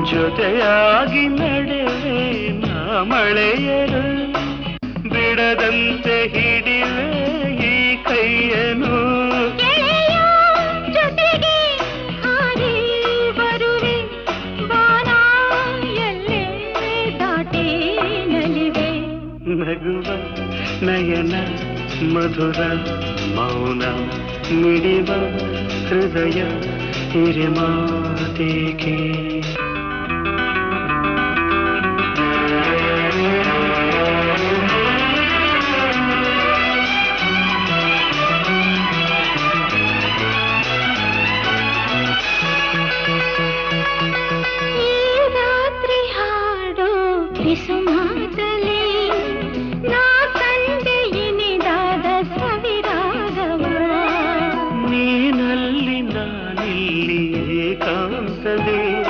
ಜೊತೆಯಾಗಿ ನಡೆವೆ ನಾ ಮಳೆಯರು ಬಿಡದಂತೆ ಹಿಡಿವೆ ಈ ಕೈಯನು ಜೊತೆಗೆ ಹಾರಿ ಬರುವೆ ಬಾನ ಎಲ್ಲೇ ದಾಟಿ ನಲಿವೆ ನಗುವ ನಯನ ಮಧುರ ಮೌನ ಮಿಡಿವ ಹೃದಯ ಹಿರಿಮಾತೇಕೆ